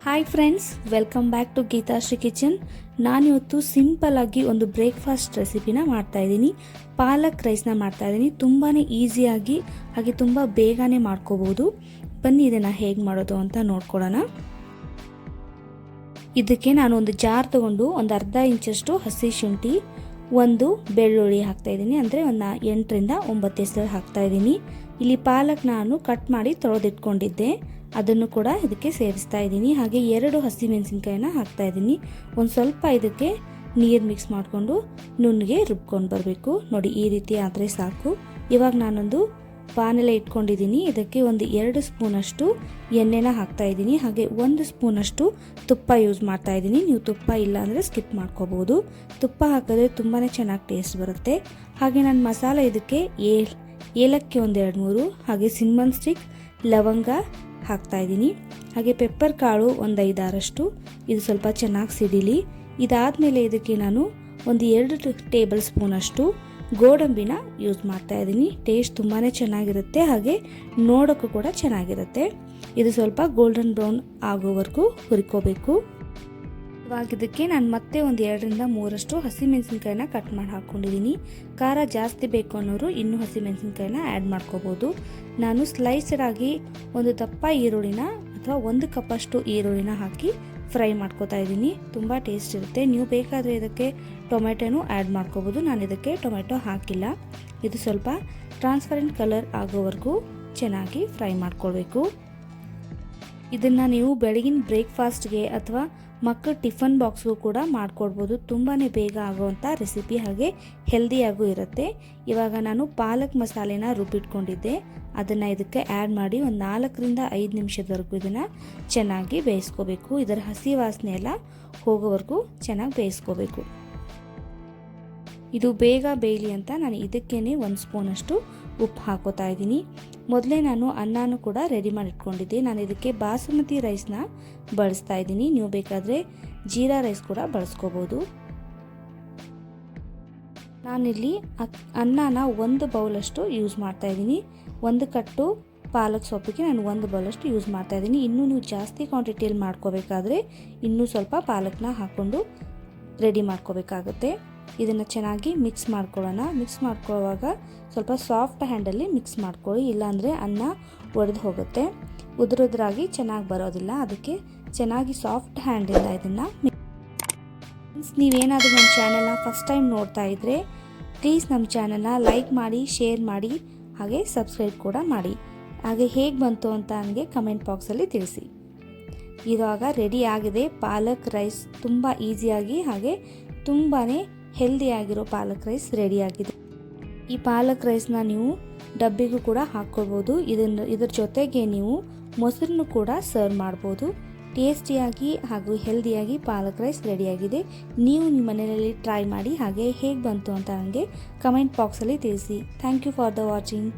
Hi friends, welcome back to Geethashree kitchen. ನಾನಿವತ್ತು simple ಆಗಿ ಒಂದು ಬ್ರೇಕ್ಫಾಸ್ಟ್ ರೆಸಿಪಿನ ಮಾಡ್ತಾಯಿದ್ದೀನಿ. ಪಾಲಕ್ ರೈಸ್ನ ಮಾಡ್ತಾಯಿದ್ದೀನಿ. ತುಂಬಾ ಈಸಿಯಾಗಿ ಹಾಗೆ ತುಂಬ ಬೇಗನೆ ಮಾಡ್ಕೋಬೋದು. ಬನ್ನಿ ಇದನ್ನು ಹೇಗೆ ಮಾಡೋದು ಅಂತ ನೋಡ್ಕೊಳ್ಳೋಣ. ಇದಕ್ಕೆ ನಾನು ಒಂದು ಜಾರ್ ತೊಗೊಂಡು ಒಂದು ಅರ್ಧ ಇಂಚಷ್ಟು ಹಸಿ ಶುಂಠಿ, ಒಂದು ಬೆಳ್ಳುಳ್ಳಿ ಹಾಕ್ತಾಯಿದ್ದೀನಿ. ಅಂದರೆ ಒಂದು 8ರಿಂದ 9 ಎಸಳು ಹಾಕ್ತಾಯಿದ್ದೀನಿ. ಇಲ್ಲಿ ಪಾಲಕ್ ನಾನು ಕಟ್ ಮಾಡಿ ತೊಳೆದಿಟ್ಕೊಂಡಿದ್ದೆ, ಅದನ್ನು ಕೂಡ ಇದಕ್ಕೆ ಸೇರಿಸ್ತಾ ಇದ್ದೀನಿ. ಹಾಗೆ 2 ಹಸಿಮೆಣಸಿನ್ಕಾಯಿನ ಹಾಕ್ತಾ ಇದ್ದೀನಿ. ಒಂದು ಸ್ವಲ್ಪ ಇದಕ್ಕೆ ನೀರು ಮಿಕ್ಸ್ ಮಾಡಿಕೊಂಡು ನುಣ್ಣಗೆ ರುಬ್ಕೊಂಡು ಬರಬೇಕು. ನೋಡಿ, ಈ ರೀತಿ ಆದರೆ ಸಾಕು. ಇವಾಗ ನಾನೊಂದು ಪಾನೆಲೆ ಇಟ್ಕೊಂಡಿದ್ದೀನಿ. ಇದಕ್ಕೆ ಒಂದು 2 ಸ್ಪೂನಷ್ಟು ಎಣ್ಣೆನ ಹಾಕ್ತಾ ಇದ್ದೀನಿ. ಹಾಗೆ 1 ಸ್ಪೂನಷ್ಟು ತುಪ್ಪ ಯೂಸ್ ಮಾಡ್ತಾ ಇದ್ದೀನಿ. ನೀವು ತುಪ್ಪ ಇಲ್ಲ ಅಂದರೆ ಸ್ಕಿಪ್ ಮಾಡ್ಕೋಬೋದು. ತುಪ್ಪ ಹಾಕಿದ್ರೆ ತುಂಬಾ ಚೆನ್ನಾಗಿ ಟೇಸ್ಟ್ ಬರುತ್ತೆ. ಹಾಗೆ ನಾನು ಮಸಾಲೆ ಇದಕ್ಕೆ ಏಲಕ್ಕಿ ಒಂದು 2-3, ಹಾಗೆ ಸಿನ್ನಮನ್ ಸ್ಟಿಕ್, ಲವಂಗ ಹಾಕ್ತಾ ಇದ್ದೀನಿ. ಹಾಗೆ ಪೆಪ್ಪರ್ ಕಾಳು ಒಂದು 5-6 ಇದು ಸ್ವಲ್ಪ ಚೆನ್ನಾಗಿ ಸಿಡಿಲಿ. ಇದಾದಮೇಲೆ ಇದಕ್ಕೆ ನಾನು ಒಂದು 2 ಟೇಬಲ್ ಸ್ಪೂನಷ್ಟು ಗೋಡಂಬಿನ ಯೂಸ್ ಮಾಡ್ತಾ ಇದ್ದೀನಿ. ಟೇಸ್ಟ್ ತುಂಬಾ ಚೆನ್ನಾಗಿರುತ್ತೆ, ಹಾಗೆ ನೋಡೋಕ್ಕೂ ಕೂಡ ಚೆನ್ನಾಗಿರುತ್ತೆ. ಇದು ಸ್ವಲ್ಪ ಗೋಲ್ಡನ್ ಬ್ರೌನ್ ಆಗೋವರೆಗೂ ಹುರ್ಕೋಬೇಕು. ಇವಾಗ ಇದಕ್ಕೆ ನಾನು ಮತ್ತೆ ಒಂದು 2ರಿಂದ 3 ಹಸಿಮೆಣಸಿನ್ಕಾಯಿನ ಕಟ್ ಮಾಡಿ ಹಾಕ್ಕೊಂಡಿದ್ದೀನಿ. ಖಾರ ಜಾಸ್ತಿ ಬೇಕು ಅನ್ನೋರು ಇನ್ನೂ ಹಸಿಮೆಣಸಿನ್ಕಾಯಿನ ಆ್ಯಡ್ ಮಾಡ್ಕೋಬೋದು. ನಾನು ಸ್ಲೈಸ್ಡ್ ಆಗಿ ಒಂದು ದಪ್ಪ ಈರುಳ್ಳಿನ ಅಥವಾ 1 ಕಪ್ಪಷ್ಟು ಈರುಳ್ಳಿನ ಹಾಕಿ ಫ್ರೈ ಮಾಡ್ಕೋತಾ ಇದ್ದೀನಿ. ತುಂಬ ಟೇಸ್ಟ್ ಇರುತ್ತೆ. ನೀವು ಬೇಕಾದರೆ ಇದಕ್ಕೆ ಟೊಮೆಟೊನೂ ಆ್ಯಡ್ ಮಾಡ್ಕೋಬೋದು. ನಾನು ಇದಕ್ಕೆ ಟೊಮೆಟೊ ಹಾಕಿಲ್ಲ. ಇದು ಸ್ವಲ್ಪ ಟ್ರಾನ್ಸ್ಪರೆಂಟ್ ಕಲರ್ ಆಗೋವರೆಗೂ ಚೆನ್ನಾಗಿ ಫ್ರೈ ಮಾಡ್ಕೊಳ್ಬೇಕು. ಇದನ್ನು ನೀವು ಬೆಳಗಿನ ಬ್ರೇಕ್ಫಾಸ್ಟ್ಗೆ ಅಥವಾ ಮಕ್ಕಳ ಟಿಫನ್ ಬಾಕ್ಸ್ಗೂ ಕೂಡ ಮಾಡಿಕೊಡ್ಬೋದು. ತುಂಬಾ ಬೇಗ ಆಗೋವಂಥ ರೆಸಿಪಿ, ಹಾಗೆ ಹೆಲ್ದಿಯಾಗೂ ಇರುತ್ತೆ. ಇವಾಗ ನಾನು ಪಾಲಕ್ ಮಸಾಲೆನ ರುಬ್ಬಿಟ್ಕೊಂಡಿದ್ದೆ, ಅದನ್ನು ಇದಕ್ಕೆ ಆ್ಯಡ್ ಮಾಡಿ ಒಂದು 4ರಿಂದ 5 ನಿಮಿಷದವರೆಗೂ ಇದನ್ನು ಚೆನ್ನಾಗಿ ಬೇಯಿಸ್ಕೋಬೇಕು. ಇದರ ಹಸಿ ವಾಸನೆ ಎಲ್ಲ ಹೋಗೋವರೆಗೂ ಚೆನ್ನಾಗಿ ಬೇಯಿಸ್ಕೋಬೇಕು. ಇದು ಬೇಗ ಬೇಯಲಿ ಅಂತ ನಾನು ಇದಕ್ಕೇನೆ 1 ಸ್ಪೂನಷ್ಟು ಉಪ್ಪು ಹಾಕೋತಾ ಇದ್ದೀನಿ. ಮೊದಲೇ ನಾನು ಅನ್ನನೂ ಕೂಡ ರೆಡಿ ಮಾಡಿ ಇಟ್ಕೊಂಡಿದ್ದೆ. ನಾನು ಇದಕ್ಕೆ ಬಾಸುಮತಿ ರೈಸ್ನ ಬಳಸ್ತಾ ಇದ್ದೀನಿ. ನೀವು ಬೇಕಾದರೆ ಜೀರಾ ರೈಸ್ ಕೂಡ ಬಳಸ್ಕೋಬೋದು. ನಾನಿಲ್ಲಿ ಅನ್ನನ 1 ಬೌಲಷ್ಟು ಯೂಸ್ ಮಾಡ್ತಾ ಇದ್ದೀನಿ. 1 ಕಟ್ಟು ಪಾಲಕ್ ಸೊಪ್ಪಿಗೆ ನಾನು 1 ಬೌಲಷ್ಟು ಯೂಸ್ ಮಾಡ್ತಾ ಇದ್ದೀನಿ. ಇನ್ನೂ ನೀವು ಜಾಸ್ತಿ ಕ್ವಾಂಟಿಟಿಯಲ್ಲಿ ಮಾಡ್ಕೋಬೇಕಾದ್ರೆ ಇನ್ನೂ ಸ್ವಲ್ಪ ಪಾಲಕ್ನ ಹಾಕ್ಕೊಂಡು ರೆಡಿ ಮಾಡ್ಕೋಬೇಕಾಗುತ್ತೆ. ಇದನ್ನು ಚೆನ್ನಾಗಿ ಮಿಕ್ಸ್ ಮಾಡ್ಕೊಳ್ಳೋಣ. ಮಿಕ್ಸ್ ಮಾಡ್ಕೊಳ್ಳುವಾಗ ಸ್ವಲ್ಪ ಸಾಫ್ಟ್ ಹ್ಯಾಂಡಲ್ಲಿ ಮಿಕ್ಸ್ ಮಾಡ್ಕೊಳ್ಳಿ, ಇಲ್ಲಾಂದರೆ ಅನ್ನ ಒಡೆದು ಹೋಗುತ್ತೆ, ಉದುರುದ್ರಾಗಿ ಚೆನ್ನಾಗಿ ಬರೋದಿಲ್ಲ. ಅದಕ್ಕೆ ಚೆನ್ನಾಗಿ ಸಾಫ್ಟ್ ಹ್ಯಾಂಡಿಂದ ಇದನ್ನು ನೀವೇನಾದರೂ ನಮ್ಮ ಚಾನಲ್ನ ಫಸ್ಟ್ ಟೈಮ್ ನೋಡ್ತಾ ಇದ್ದರೆ ಪ್ಲೀಸ್ ನಮ್ಮ ಚಾನಲ್ನ ಲೈಕ್ ಮಾಡಿ, ಶೇರ್ ಮಾಡಿ, ಹಾಗೆ ಸಬ್ಸ್ಕ್ರೈಬ್ ಕೂಡ ಮಾಡಿ. ಹಾಗೆ ಹೇಗೆ ಬಂತು ಅಂತ ನನಗೆ ಕಮೆಂಟ್ ಬಾಕ್ಸಲ್ಲಿ ತಿಳಿಸಿ. ಇವಾಗ ರೆಡಿ ಆಗಿದೆ ಪಾಲಕ್ ರೈಸ್. ತುಂಬ ಈಸಿಯಾಗಿ ಹಾಗೆ ತುಂಬಾ ಹೆಲ್ದಿಯಾಗಿರೋ ಪಾಲಕ್ ರೈಸ್ ರೆಡಿಯಾಗಿದೆ. ಈ ಪಾಲಕ್ ರೈಸ್ನ ನೀವು ಡಬ್ಬಿಗೂ ಕೂಡ ಹಾಕ್ಕೊಳ್ಬೋದು. ಇದ್ರ ಜೊತೆಗೆ ನೀವು ಮೊಸರನ್ನು ಕೂಡ ಸರ್ವ್ ಮಾಡ್ಬೋದು. ಟೇಸ್ಟಿಯಾಗಿ ಹಾಗೂ ಹೆಲ್ದಿಯಾಗಿ ಪಾಲಕ್ ರೈಸ್ ರೆಡಿಯಾಗಿದೆ. ನೀವು ನಿಮ್ಮ ಮನೆಯಲ್ಲಿ ಟ್ರೈ ಮಾಡಿ, ಹಾಗೆ ಹೇಗೆ ಬಂತು ಅಂತ ನನಗೆ ಕಮೆಂಟ್ ಬಾಕ್ಸಲ್ಲಿ ತಿಳಿಸಿ. Thank you for the watching.